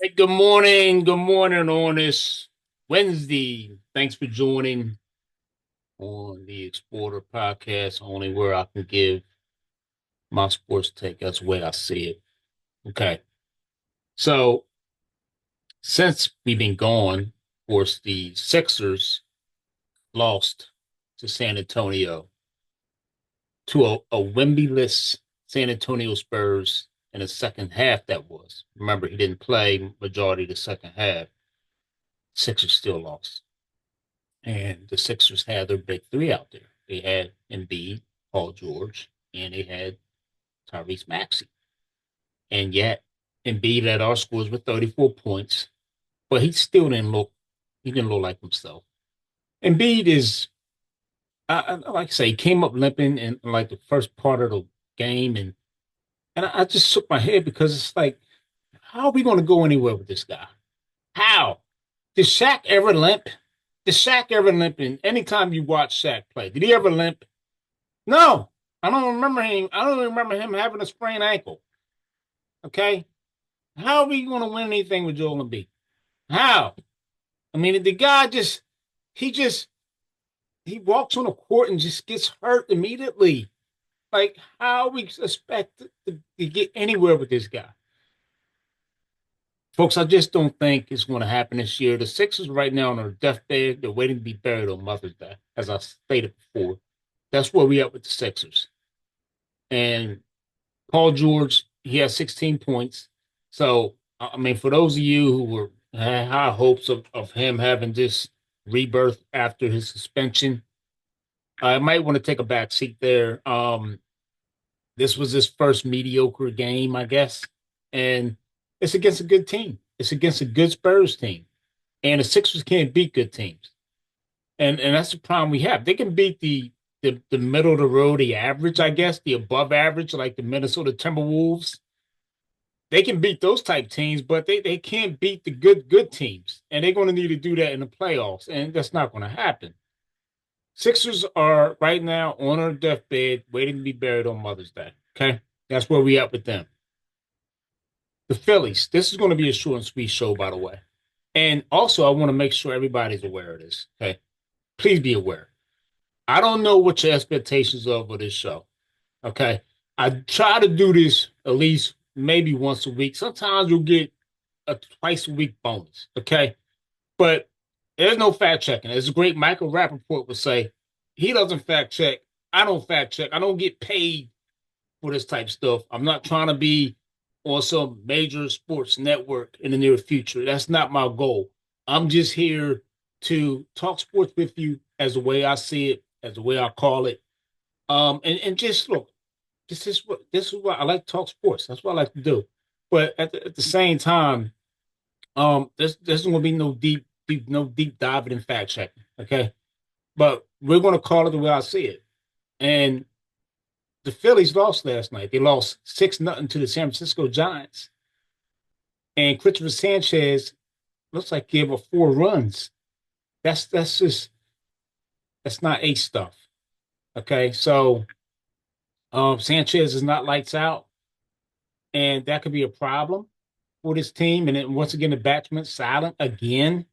Hey, good morning. Good morning on this Wednesday. Thanks for joining on the Exporter podcast, only where I can give my sports take. That's the way I see it. Okay. So, since we've been gone, of course, the Sixers lost to San Antonio, to a Wemby-less San Antonio Spurs in the second half, that was. Remember, he didn't play majority of the second half. Sixers still lost. And the Sixers had their big three out there. They had Embiid, Paul George, and they had Tyrese Maxey. And yet, Embiid led our scores with 34 points, but he didn't look like himself. Embiid is, like I say, he came up limping in like the first part of the game, and I just shook my head because it's like, how are we going to go anywhere with this guy? How? Did Shaq ever limp? Did Shaq ever limp? And anytime you watch Shaq play, did he ever limp? No, I don't remember him. I don't remember him having a sprained ankle. Okay, how are we going to win anything with Joel Embiid? How? I mean, the guy he just he walks on the court and just gets hurt immediately. Like, how we expect to get anywhere with this guy, folks? I just don't think it's going to happen this year. The Sixers right now on their deathbed. They're waiting to be buried on Mother's Day, as I stated before. That's where we are with the Sixers. And Paul George, he has 16 points. So, I mean, for those of you who had high hopes of him having this rebirth after his suspension, I might want to take a back seat there. This was his first mediocre game, I guess, and it's against a good team. It's against a good Spurs team, and the Sixers can't beat good teams, and that's the problem we have. They can beat the middle of the road, the average, I guess, the above average, like the Minnesota Timberwolves. They can beat those type teams, but they can't beat the good teams. And they're going to need to do that in the playoffs. And that's not going to happen. Sixers are right now on their deathbed, waiting to be buried on Mother's Day. Okay. That's where we at with them. The Phillies. This is going to be a short and sweet show, by the way. And also, I want to make sure everybody's aware of this. Okay. Please be aware. I don't know what your expectations are for this show. Okay. I try to do this at least maybe once a week. Sometimes you'll get a twice a week bonus. Okay. But there's no fact checking. As a great Michael Rappaport would say, he doesn't fact check. I don't fact check. I don't get paid for this type of stuff. I'm not trying to be on some major sports network in the near future. That's not my goal. I'm just here to talk sports with you as the way I see it, as the way I call it. And just look, this is what I like to talk sports. That's what I like to do. But at the same time, there's going to be no deep diving and fact checking. Okay, but we're going to call it the way I see it. And the Phillies lost last night. They lost 6-0 to the San Francisco Giants. And Christopher Sanchez looks like gave up 4 runs. That's not ace stuff. Okay, so Sanchez is not lights out, and that could be a problem for this team. And then once again, the batsman silent again,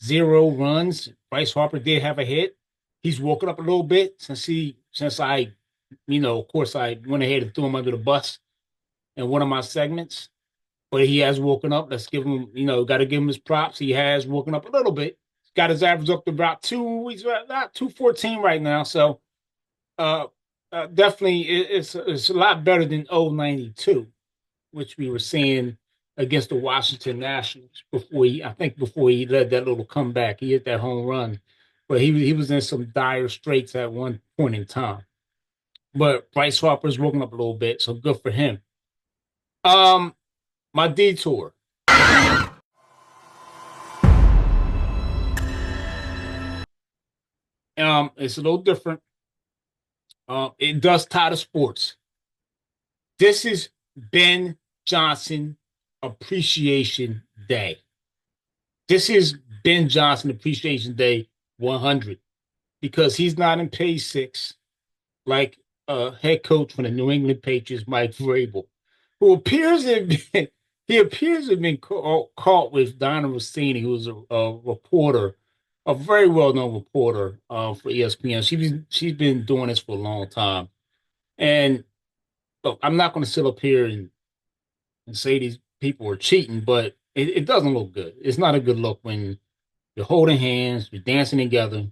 0 runs. Bryce Harper did have a hit. He's woken up a little bit since I, of course, I went ahead and threw him under the bus in one of my segments. But he has woken up. Let's give him, got to give him his props. He has woken up a little bit. He's got his average up to about two. He's about 214 right now. So uh, definitely it's a lot better than 092, which we were seeing against the Washington Nationals before he led that little comeback. He hit that home run, but he was in some dire straits at one point in time. But Bryce Harper's woken up a little bit, so good for him. Um, my detour. It's a little different. It does tie to sports. This is Ben Johnson Appreciation Day. This is Ben Johnson Appreciation Day 100 because he's not in page six like head coach for the New England Patriots, Mike Vrabel, who appears to have been He appears to have been caught with Donna Rossini, who was a reporter, a very well-known reporter for ESPN. She's been doing this for a long time. And look, I'm not going to sit up here and say these people are cheating, but it doesn't look good. It's not a good look when you're holding hands, you're dancing together, and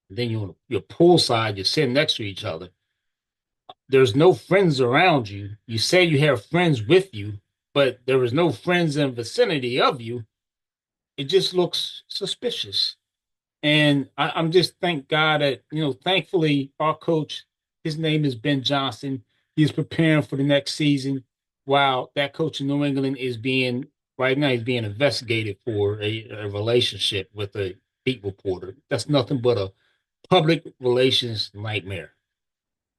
then you're on your poolside, you're sitting next to each other. There's no friends around you. You say you have friends with you, but there is no friends in vicinity of you. It just looks suspicious. And I'm just thank God that, thankfully our coach, his name is Ben Johnson. He's preparing for the next season while that coach in New England is being right now he's being investigated for a relationship with a beat reporter. That's nothing but a public relations nightmare.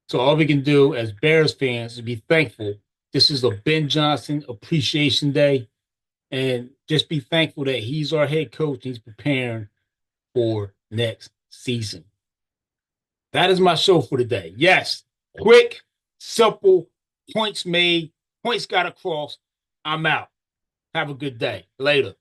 So all we can do as Bears fans is be thankful. This is a Ben Johnson Appreciation Day, and just be thankful that he's our head coach. And he's preparing for next season. That is my show for today. Yes, quick, simple, points made, points got across. I'm out. Have a good day. Later.